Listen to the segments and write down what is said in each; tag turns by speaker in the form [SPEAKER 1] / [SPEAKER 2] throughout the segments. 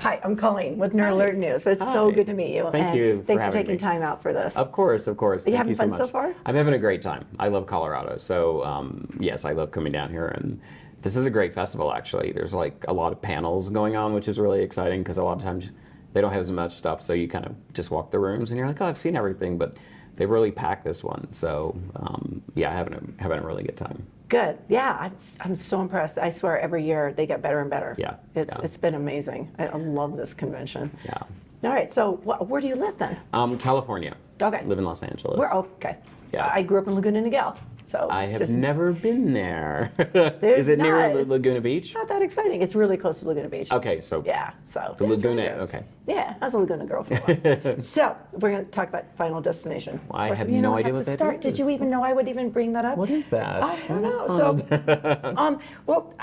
[SPEAKER 1] Hi, I'm Colleen with Nerd Alert News. It's so good to meet you.
[SPEAKER 2] Thank you.
[SPEAKER 1] Thanks for taking time out for this.
[SPEAKER 2] Of course, of course.
[SPEAKER 1] Are you
[SPEAKER 2] Thank
[SPEAKER 1] having
[SPEAKER 2] you so
[SPEAKER 1] fun
[SPEAKER 2] much.
[SPEAKER 1] so far?
[SPEAKER 2] I'm having a great time. I love Colorado. So, yes, I love coming down here. And this is a great festival, actually. There's like a lot of panels going on, which is really exciting because a lot of times they don't have as much stuff. So you kind of just walk the rooms and you're like, oh, I've seen everything. But they really packed this one. So, yeah, having a really good time.
[SPEAKER 1] Good. Yeah, I'm so impressed. I swear every year they get better and better.
[SPEAKER 2] Yeah.
[SPEAKER 1] It's been amazing. I love this convention.
[SPEAKER 2] Yeah.
[SPEAKER 1] All right, so where do you live then?
[SPEAKER 2] California.
[SPEAKER 1] Okay.
[SPEAKER 2] Live in Los Angeles.
[SPEAKER 1] Okay.
[SPEAKER 2] Yeah.
[SPEAKER 1] I grew up in Laguna Niguel. So
[SPEAKER 2] I have never been there.
[SPEAKER 1] There's
[SPEAKER 2] Is it near
[SPEAKER 1] not.
[SPEAKER 2] Laguna Beach?
[SPEAKER 1] Not that exciting. It's really close to Laguna Beach.
[SPEAKER 2] Okay, so
[SPEAKER 1] Yeah, so.
[SPEAKER 2] the
[SPEAKER 1] it's
[SPEAKER 2] Laguna,
[SPEAKER 1] really good.
[SPEAKER 2] okay.
[SPEAKER 1] Yeah, I was a Laguna girl for a while. So, we're going to talk about Final Destination.
[SPEAKER 2] Well, I
[SPEAKER 1] Of course,
[SPEAKER 2] have
[SPEAKER 1] you
[SPEAKER 2] no
[SPEAKER 1] know, I
[SPEAKER 2] idea
[SPEAKER 1] have
[SPEAKER 2] what
[SPEAKER 1] to
[SPEAKER 2] that
[SPEAKER 1] start. Did
[SPEAKER 2] is.
[SPEAKER 1] you even know I would even bring that up?
[SPEAKER 2] What is that?
[SPEAKER 1] I don't know. So, well,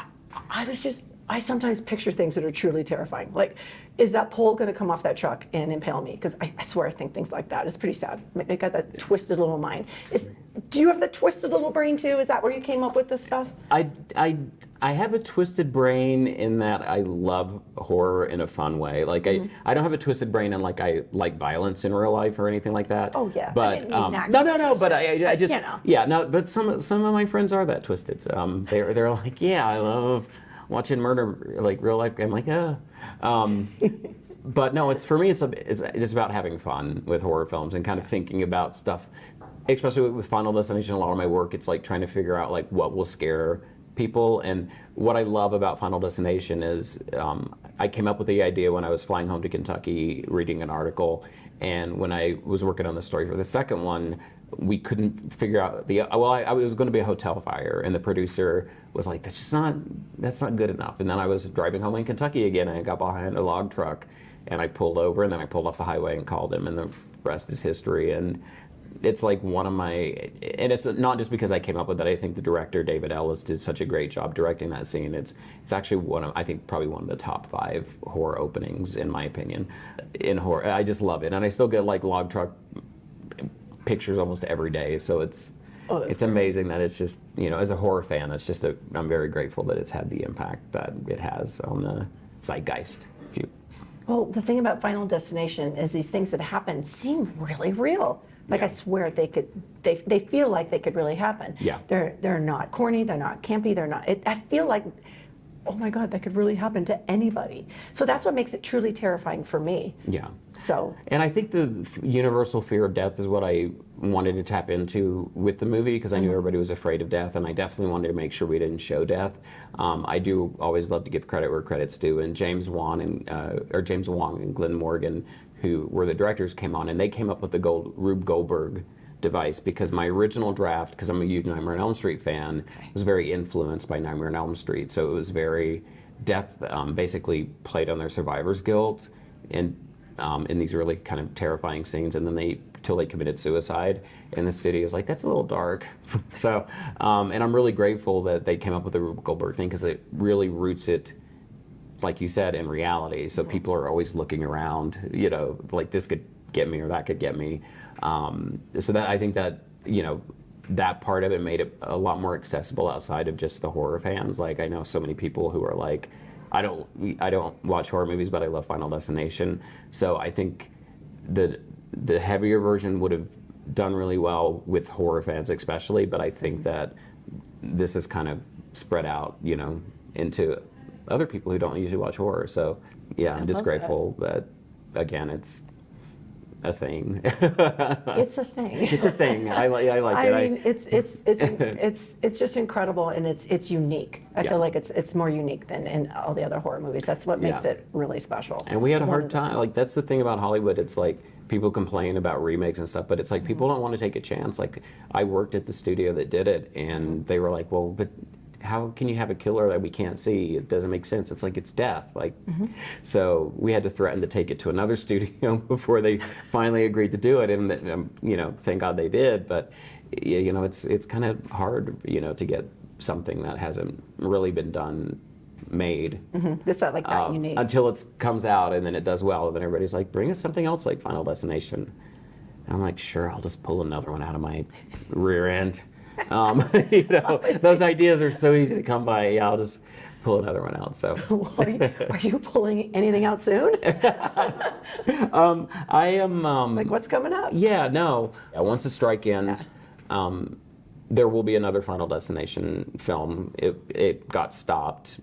[SPEAKER 1] I sometimes picture things that are truly terrifying. Like, is that pole going to come off that truck and impale me? Because I swear I think things like that. It's pretty sad. I got that twisted little mind. Do you have the twisted little brain too? Is that where you came up with this stuff?
[SPEAKER 2] I have a twisted brain in that I love horror in a fun way. Like I don't have a twisted brain in like I like violence in real life or anything like that.
[SPEAKER 1] Oh yeah.
[SPEAKER 2] But
[SPEAKER 1] I didn't mean that
[SPEAKER 2] no. But
[SPEAKER 1] twisted.
[SPEAKER 2] I just
[SPEAKER 1] you know.
[SPEAKER 2] yeah no. But some of my friends are that twisted. They're like, yeah, I love watching murder like real life. I'm like, yeah. But no, it's for me. It's about having fun with horror films and kind of thinking about stuff. Especially with Final Destination, a lot of my work, it's like trying to figure out like what will scare people. And what I love about Final Destination is I came up with the idea when I was flying home to Kentucky, reading an article, and when I was working on the story for the second one, we couldn't figure out I was going to be a hotel fire, and the producer was like, that's not good enough. And then I was driving home in Kentucky again, and I got behind a log truck, and I pulled over, and then I pulled off the highway and called him, and the rest is history. And it's like one of my, and it's not just because I came up with that. I think the director David Ellis did such a great job directing that scene. It's actually I think probably one of the top 5 horror openings in my opinion in horror. I just love it, and I still get like log truck pictures almost every day. So it's amazing that it's just, you know, as a horror fan, I'm very grateful that it's had the impact that it has on the zeitgeist.
[SPEAKER 1] Well, the thing about Final Destination is these things that happen seem really real. Like, I swear they feel like they could really happen.
[SPEAKER 2] Yeah.
[SPEAKER 1] They're not corny, they're not campy, they're not, I feel like, oh my God, that could really happen to anybody. So that's what makes it truly terrifying for me.
[SPEAKER 2] Yeah.
[SPEAKER 1] So.
[SPEAKER 2] And I think the universal fear of death is what I wanted to tap into with the movie, because I knew everybody was afraid of death, and I definitely wanted to make sure we didn't show death. I do always love to give credit where credit's due, and James Wan and Glenn Morgan, who were the directors, came on, and they came up with the Rube Goldberg device, because my original draft, because I'm a huge Nightmare on Elm Street fan, was very influenced by Nightmare on Elm Street. So it was very death, basically played on their survivor's guilt, and in these really kind of terrifying scenes, and then till they committed suicide. And the studio is like, that's a little dark. So, and I'm really grateful that they came up with the Rube Goldberg thing, because it really roots it, like you said, in reality. So people are always looking around, you know, like this could get me or that could get me. So that, I think that, you know, that part of it made it a lot more accessible outside of just the horror fans. Like, I know so many people who are like, I don't watch horror movies, but I love Final Destination. So I think the heavier version would have done really well with horror fans especially, but I think that this is kind of spread out, you know, into other people who don't usually watch horror. So yeah, I'm just grateful that again, it's a thing.
[SPEAKER 1] It's a thing.
[SPEAKER 2] It's a thing. I like it.
[SPEAKER 1] I mean, it's just incredible, and it's unique. I feel like it's more unique than in all the other horror movies. That's what makes it really special.
[SPEAKER 2] And we had a hard time. Like, that's the thing about Hollywood. It's like people complain about remakes and stuff, but it's like people don't want to take a chance. Like, I worked at the studio that did it, and they were like, well, but how can you have a killer that we can't see? It doesn't make sense. It's like, it's death. Like, so we had to threaten to take it to another studio before they finally agreed to do it. And you know, thank God they did. But you know, it's kind of hard, you know, to get something that hasn't really been made.
[SPEAKER 1] It's not like that unique
[SPEAKER 2] until it comes out, and then it does well. And then everybody's like, bring us something else like Final Destination. And I'm like, sure, I'll just pull another one out of my rear end. You know, those ideas are so easy to come by. Yeah, pull another one out. So
[SPEAKER 1] Are you pulling anything out soon?
[SPEAKER 2] I am.
[SPEAKER 1] Like, what's coming up?
[SPEAKER 2] Yeah, no. Once the strike ends, there will be another Final Destination film. It got stopped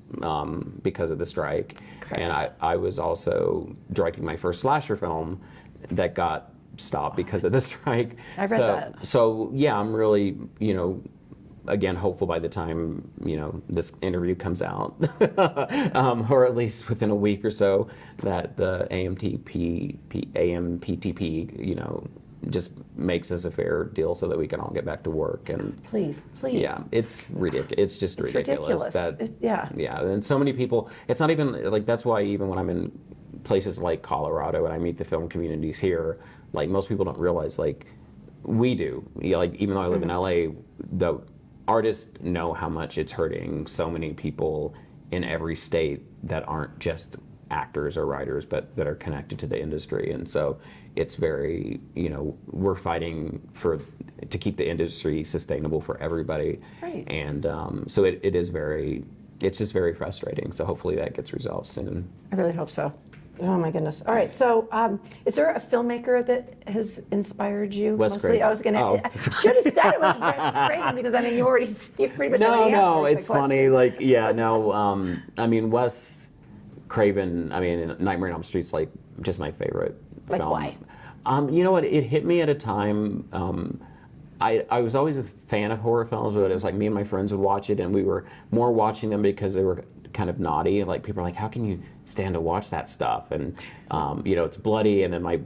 [SPEAKER 2] because of the strike.
[SPEAKER 1] Okay.
[SPEAKER 2] And I was also directing my first slasher film that got stopped because of the strike.
[SPEAKER 1] I read that.
[SPEAKER 2] So yeah, I'm really, again, hopeful by the time, this interview comes out, or at least within a week or so, that the AMPTP, just makes us a fair deal so that we can all get back to work. And
[SPEAKER 1] Please.
[SPEAKER 2] yeah, it's ridiculous. It's just ridiculous.
[SPEAKER 1] Ridiculous. Yeah.
[SPEAKER 2] And so many people, it's not even, like, that's why even when I'm in places like Colorado and I meet the film communities here, like, most people don't realize, like, we do. Like, even though I live in LA, the artists know how much it's hurting so many people in every state that aren't just actors or writers, but that are connected to the industry. And so it's very, we're fighting to keep the industry sustainable for everybody.
[SPEAKER 1] Right.
[SPEAKER 2] And so it's just very frustrating. So hopefully that gets resolved soon.
[SPEAKER 1] I really hope so. Oh my goodness. All right. So, is there a filmmaker that has inspired you
[SPEAKER 2] Wes
[SPEAKER 1] mostly?
[SPEAKER 2] Craven.
[SPEAKER 1] I was going to.
[SPEAKER 2] Oh.
[SPEAKER 1] I should have said it was Wes Craven because you pretty much already
[SPEAKER 2] No,
[SPEAKER 1] answered
[SPEAKER 2] it's
[SPEAKER 1] my
[SPEAKER 2] funny.
[SPEAKER 1] question.
[SPEAKER 2] Like, yeah, no. I mean, Wes Craven. I mean, Nightmare on Elm Street's like just my favorite
[SPEAKER 1] Like,
[SPEAKER 2] film.
[SPEAKER 1] why?
[SPEAKER 2] You know what? It hit me at a time. I was always a fan of horror films, but it was like me and my friends would watch it, and we were more watching them because they were kind of naughty. Like, people are like, how can you stand to watch that stuff? And it's bloody. And then my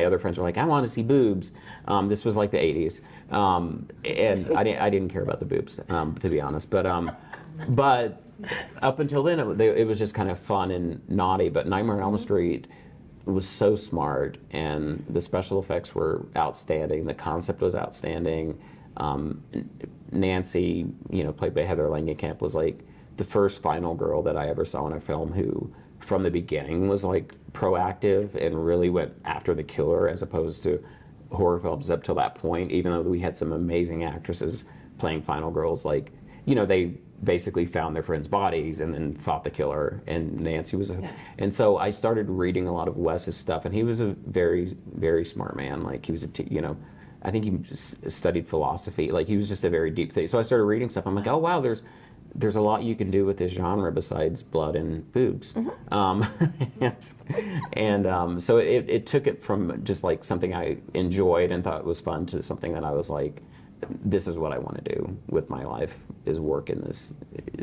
[SPEAKER 2] other friends were like, I want to see boobs. This was like the 80s, and I didn't care about the boobs, to be honest. But up until then, it was just kind of fun and naughty. But Nightmare on Elm Street was so smart, and the special effects were outstanding. The concept was outstanding. Nancy, played by Heather Langenkamp, was like the first final girl that I ever saw in a film who, from the beginning, was like proactive and really went after the killer, as opposed to horror films up till that point. Even though we had some amazing actresses playing final girls, like, they basically found their friends' bodies and then fought the killer. And Nancy was and so I started reading a lot of Wes's stuff, and he was a very, very smart man. Like, he was I think he just studied philosophy. Like, he was just a very deep thing. So I started reading stuff. I'm like, oh wow, there's a lot you can do with this genre besides blood and boobs. So it took it from just like something I enjoyed and thought was fun to something that I was like, this is what I want to do with my life, is work in this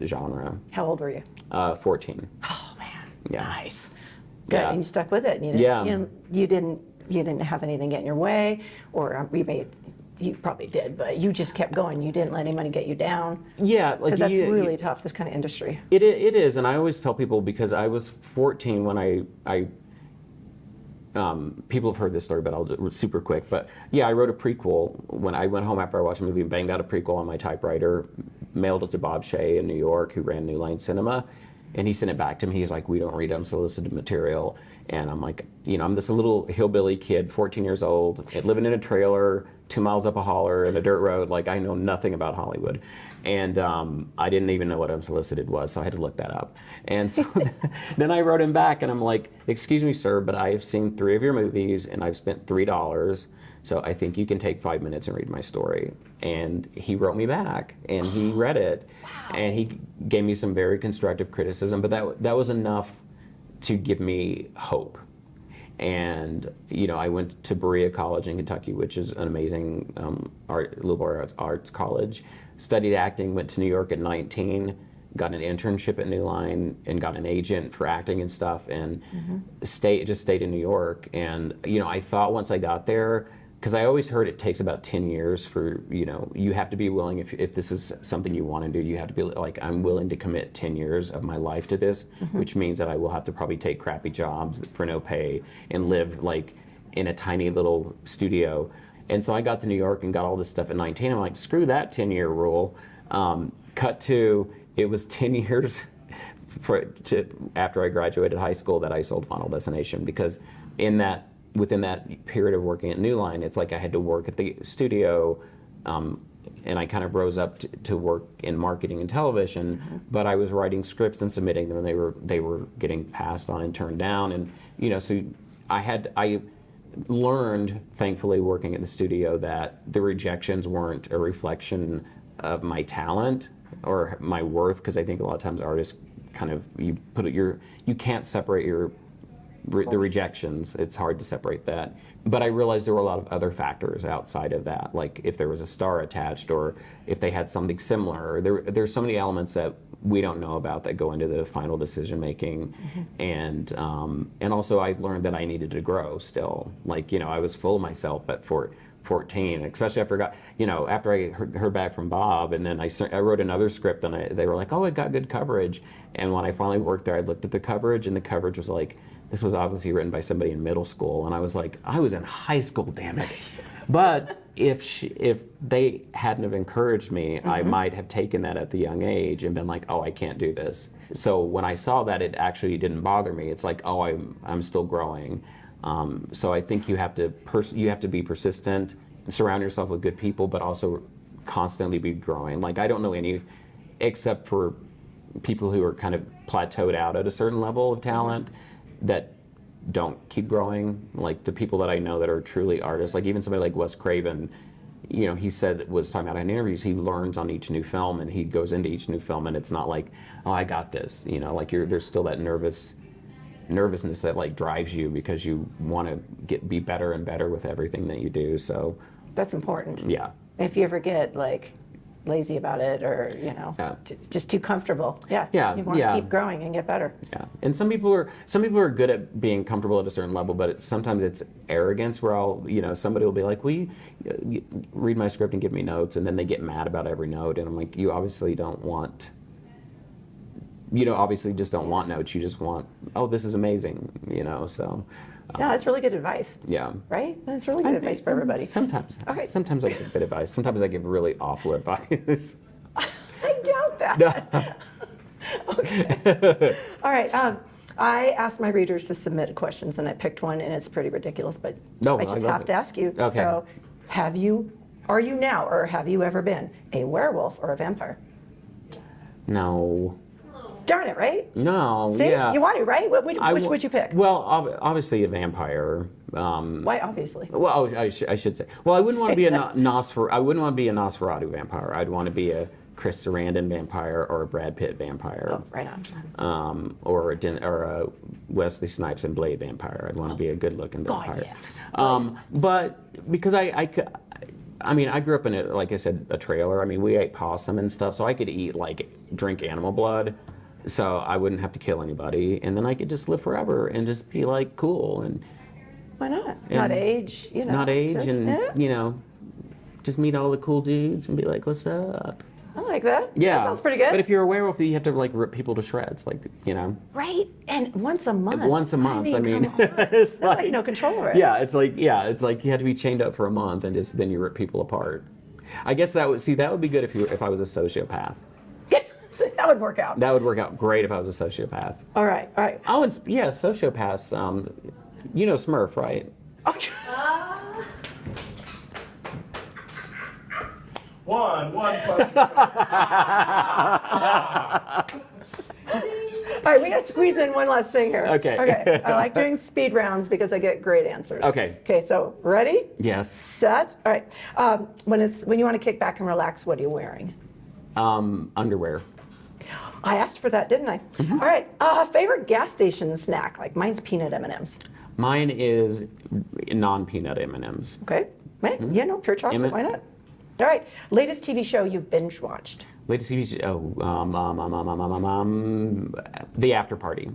[SPEAKER 2] genre.
[SPEAKER 1] How old were you?
[SPEAKER 2] 14.
[SPEAKER 1] Oh man.
[SPEAKER 2] Yeah.
[SPEAKER 1] Nice. Good.
[SPEAKER 2] Yeah.
[SPEAKER 1] And you stuck with it. And you didn't have anything get in your way, or you probably did, but you just kept going. You didn't let anybody get you down.
[SPEAKER 2] Yeah, like,
[SPEAKER 1] Because that's really tough, this kind of industry.
[SPEAKER 2] It is, and I always tell people, because I was 14 when I people have heard this story, but I'll do it super quick. But yeah, I wrote a prequel when I went home after I watched the movie and banged out a prequel on my typewriter, mailed it to Bob Shea in New York, who ran New Line Cinema, and he sent it back to me. He's like, we don't read unsolicited material. And I'm like, I'm this little hillbilly kid, 14 years old, living in a trailer, 2 miles up a holler in a dirt road. Like, I know nothing about Hollywood. And I didn't even know what unsolicited was, so I had to look that up. And so then I wrote him back, and I'm like, excuse me, sir, but I have seen 3 of your movies, and I've spent $3, so I think you can take 5 minutes and read my story. And he wrote me back, and he read it, and he gave me some very constructive criticism, but that was enough to give me hope. And I went to Berea College in Kentucky, which is an amazing liberal arts college. Studied acting, went to New York at 19, got an internship at New Line, and got an agent for acting and stuff, and just stayed in New York. And I thought once I got there, because I always heard it takes about 10 years for, you have to be willing, if this is something you want to do, you have to be like, I'm willing to commit 10 years of my life to this, which means that I will have to probably take crappy jobs for no pay and live like in a tiny little studio. And so I got to New York and got all this stuff at 19. I'm like, screw that 10-year rule. Cut to, it was 10 years after I graduated high school that I sold Final Destination, because within that period of working at New Line, it's like I had to work at the studio, and I kind of rose up to work in marketing and television, but I was writing scripts and submitting them, and they were getting passed on and turned down, and so I learned, thankfully, working at the studio, that the rejections weren't a reflection of my talent or my worth, because I think a lot of times artists kind of, you can't separate the rejections. It's hard to separate that. But I realized there were a lot of other factors outside of that, like if there was a star attached, or if they had something similar. There's so many elements that we don't know about that go into the final decision making, and also I learned that I needed to grow still. Like, I was full of myself at 14, especially after I heard back from Bob, and then I wrote another script, and they were like, oh, it got good coverage. And when I finally worked there, I looked at the coverage, and the coverage was like, this was obviously written by somebody in middle school, and I was like, I was in high school, damn it. But if they hadn't have encouraged me, I might have taken that at the young age and been like, oh, I can't do this. So when I saw that, it actually didn't bother me. It's like, oh, I'm still growing. So I think you have to be persistent, surround yourself with good people, but also constantly be growing. Like, I don't know any, except for people who are kind of plateaued out at a certain level of talent, that don't keep growing. Like the people that I know that are truly artists, like even somebody like Wes Craven, he was talking about in interviews, he learns on each new film, and he goes into each new film, and it's not like, oh, I got this, like there's still that nervousness that like drives you, because you want to be better and better with everything that you do. So
[SPEAKER 1] that's important.
[SPEAKER 2] Yeah.
[SPEAKER 1] If you ever get like lazy about it, or just too comfortable, you want to keep growing and get better.
[SPEAKER 2] Yeah, and some people are good at being comfortable at a certain level, but sometimes it's arrogance, where somebody will be like, will you read my script and give me notes, and then they get mad about every note, and I'm like, you obviously don't want, obviously just don't want notes, you just want, oh, this is amazing, so.
[SPEAKER 1] Yeah, that's really good advice.
[SPEAKER 2] Yeah.
[SPEAKER 1] Right? That's really good advice for everybody.
[SPEAKER 2] Sometimes.
[SPEAKER 1] Okay.
[SPEAKER 2] Sometimes I give good advice. Sometimes I give really awful advice.
[SPEAKER 1] I doubt that. Okay. All right. I asked my readers to submit questions, and I picked one, and it's pretty ridiculous, but I just have to ask you.
[SPEAKER 2] Okay.
[SPEAKER 1] So, are you now, or have you ever been a werewolf or a vampire?
[SPEAKER 2] No.
[SPEAKER 1] Darn it, right?
[SPEAKER 2] No,
[SPEAKER 1] See?
[SPEAKER 2] yeah.
[SPEAKER 1] You want to, right? Which would you pick?
[SPEAKER 2] Well, obviously a vampire.
[SPEAKER 1] Why obviously?
[SPEAKER 2] Well, I should say. Well, I wouldn't want to be a Nosferatu vampire. I'd want to be a Chris Sarandon vampire, or a Brad Pitt vampire.
[SPEAKER 1] Oh, right on.
[SPEAKER 2] Or a Wesley Snipes and Blade vampire. I'd want to be a good-looking vampire.
[SPEAKER 1] Yeah.
[SPEAKER 2] But because I grew up in like I said, a trailer. We ate possum and stuff, so I could drink animal blood. So I wouldn't have to kill anybody, and then I could just live forever and just be like cool. And
[SPEAKER 1] why not? Not age,
[SPEAKER 2] Not age,
[SPEAKER 1] just,
[SPEAKER 2] and just meet all the cool dudes and be like, "What's up?"
[SPEAKER 1] I like that.
[SPEAKER 2] Yeah,
[SPEAKER 1] that sounds pretty good.
[SPEAKER 2] But if you're a werewolf, you have to rip people to shreds,
[SPEAKER 1] Right, and once a month.
[SPEAKER 2] Once a month.
[SPEAKER 1] It's like no control over it.
[SPEAKER 2] Yeah, it's like you had to be chained up for a month, and then you rip people apart. I guess that would be good if I was a sociopath.
[SPEAKER 1] That would work out.
[SPEAKER 2] That would work out great if I was a sociopath.
[SPEAKER 1] All right.
[SPEAKER 2] Oh, and sociopaths. Smurf, right?
[SPEAKER 1] Okay.
[SPEAKER 3] One question.
[SPEAKER 1] All right, we got to squeeze in one last thing here.
[SPEAKER 2] Okay.
[SPEAKER 1] I like doing speed rounds because I get great answers.
[SPEAKER 2] Okay.
[SPEAKER 1] Okay, so ready?
[SPEAKER 2] Yes.
[SPEAKER 1] Set. All right. When you want to kick back and relax, what are you wearing?
[SPEAKER 2] Underwear.
[SPEAKER 1] I asked for that, didn't I?
[SPEAKER 2] Mm-hmm.
[SPEAKER 1] All right. Favorite gas station snack? Like mine's peanut M&Ms.
[SPEAKER 2] Mine is non-peanut M&Ms.
[SPEAKER 1] Okay. Right. Pure chocolate. Why not? All right. Latest TV show you've binge watched?
[SPEAKER 2] Latest TV show. The After Party.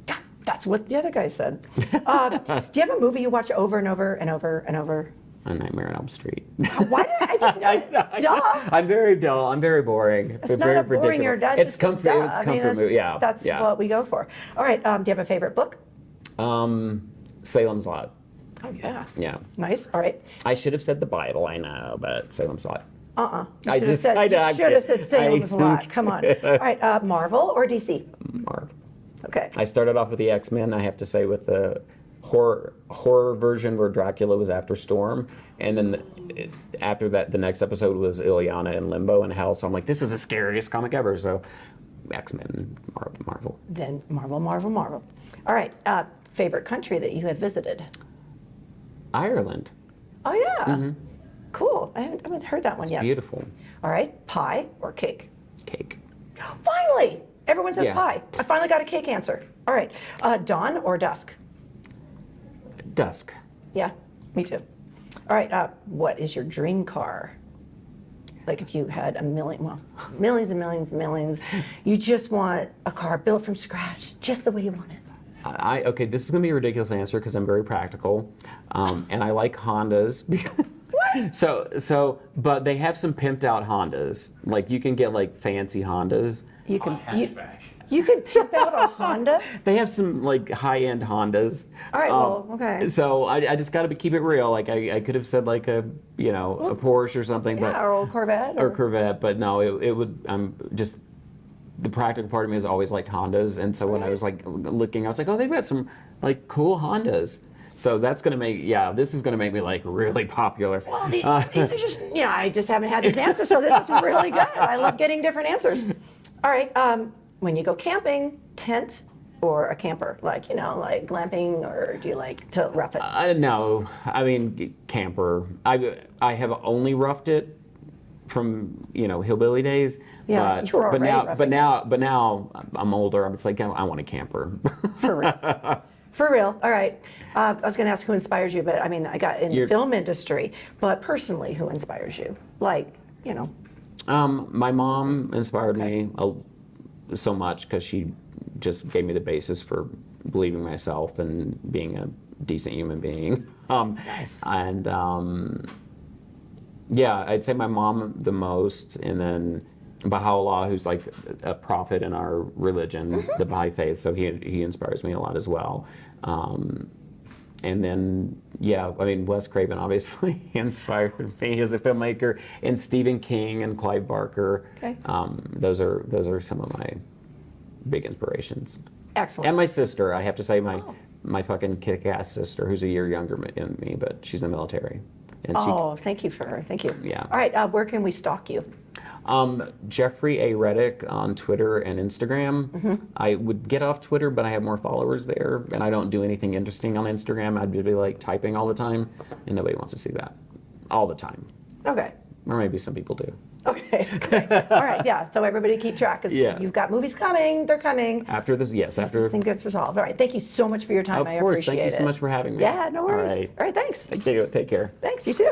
[SPEAKER 1] God, that's what the other guy said. Do you have a movie you watch over and over and over and over?
[SPEAKER 2] A Nightmare on Elm Street.
[SPEAKER 1] Why did I just know? Duh.
[SPEAKER 2] I'm very dull. I'm very boring.
[SPEAKER 1] It's not a boring or duh.
[SPEAKER 2] It's comfort. It's comfort movie. Yeah.
[SPEAKER 1] That's what we go for. All right. Do you have a favorite book?
[SPEAKER 2] Salem's Lot.
[SPEAKER 1] Oh yeah.
[SPEAKER 2] Yeah.
[SPEAKER 1] Nice. All right.
[SPEAKER 2] I should have said the Bible. I know, but Salem's Lot.
[SPEAKER 1] You should have said Salem's Lot. Come on. All right. Marvel or DC?
[SPEAKER 2] Marvel.
[SPEAKER 1] Okay.
[SPEAKER 2] I started off with the X-Men. I have to say with the horror version where Dracula was after Storm, and then after that, the next episode was Ilyana in Limbo and Hell. So I'm like, this is the scariest comic ever. So X-Men, Marvel.
[SPEAKER 1] Then Marvel. All right, favorite country that you have visited?
[SPEAKER 2] Ireland.
[SPEAKER 1] Oh yeah, cool. I haven't heard that one yet.
[SPEAKER 2] Beautiful.
[SPEAKER 1] All right, pie or cake?
[SPEAKER 2] Cake.
[SPEAKER 1] Finally, everyone says
[SPEAKER 2] Yeah.
[SPEAKER 1] pie. I finally got a cake answer. All right, dawn or dusk?
[SPEAKER 2] Dusk.
[SPEAKER 1] Yeah, me too. All right, what is your dream car? Like if you had millions and millions and millions, you just want a car built from scratch, just the way you want it.
[SPEAKER 2] Okay, this is gonna be a ridiculous answer because I'm very practical, and I like Hondas. But they have some pimped out Hondas. Like you can get like fancy Hondas.
[SPEAKER 1] You can pimp out a Honda?
[SPEAKER 2] They have some like high-end Hondas.
[SPEAKER 1] All right, well, okay.
[SPEAKER 2] So I just got to keep it real. Like I could have said like a a Porsche or something,
[SPEAKER 1] Yeah,
[SPEAKER 2] but
[SPEAKER 1] or a Corvette.
[SPEAKER 2] or Corvette, but no, it would. Just the practical part of me has always liked Hondas, and so when I was like looking, I was like, oh, they've got some like cool Hondas. So that's gonna make this is gonna make me like really popular.
[SPEAKER 1] Well, these are just I just haven't had these answers, so this is really good. I love getting different answers. All right, when you go camping, tent or a camper, like glamping, or do you like to rough it?
[SPEAKER 2] No, I mean camper. I have only roughed it from hillbilly days.
[SPEAKER 1] Yeah, you were already
[SPEAKER 2] but now I'm older. I'm just like I want a camper.
[SPEAKER 1] For real. For real. All right. I was going to ask who inspires you, but I mean, I got in the film industry, but personally, who inspires you? Like,
[SPEAKER 2] My mom inspired me so much because she just gave me the basis for believing myself and being a decent human being.
[SPEAKER 1] Nice.
[SPEAKER 2] And I'd say my mom the most, and then Baha'u'llah, who's like a prophet in our religion, the Baha'i faith, so he inspires me a lot as well. And then, I mean, Wes Craven obviously inspired me as a filmmaker, and Stephen King and Clive Barker.
[SPEAKER 1] Okay.
[SPEAKER 2] Those are some of my big inspirations.
[SPEAKER 1] Excellent.
[SPEAKER 2] And my sister, I have to say, my fucking kick-ass sister, who's a year younger than me, but she's in the military. And
[SPEAKER 1] thank you for her. Thank you.
[SPEAKER 2] Yeah.
[SPEAKER 1] All right, where can we stalk you?
[SPEAKER 2] Jeffrey A. Reddick on Twitter and Instagram. I would get off Twitter, but I have more followers there, and I don't do anything interesting on Instagram. I'd be like typing all the time, and nobody wants to see that all the time.
[SPEAKER 1] Okay.
[SPEAKER 2] Or maybe some people do.
[SPEAKER 1] Okay. All right. Yeah. So everybody keep track, because you've got movies coming. They're coming.
[SPEAKER 2] After this, yes. After
[SPEAKER 1] this thing gets resolved. All right. Thank you so much for your time.
[SPEAKER 2] Of course. Thank you so much for having me.
[SPEAKER 1] Yeah. No worries.
[SPEAKER 2] All right.
[SPEAKER 1] All right. Thanks.
[SPEAKER 2] Thank you. Take care.
[SPEAKER 1] Thanks. You too.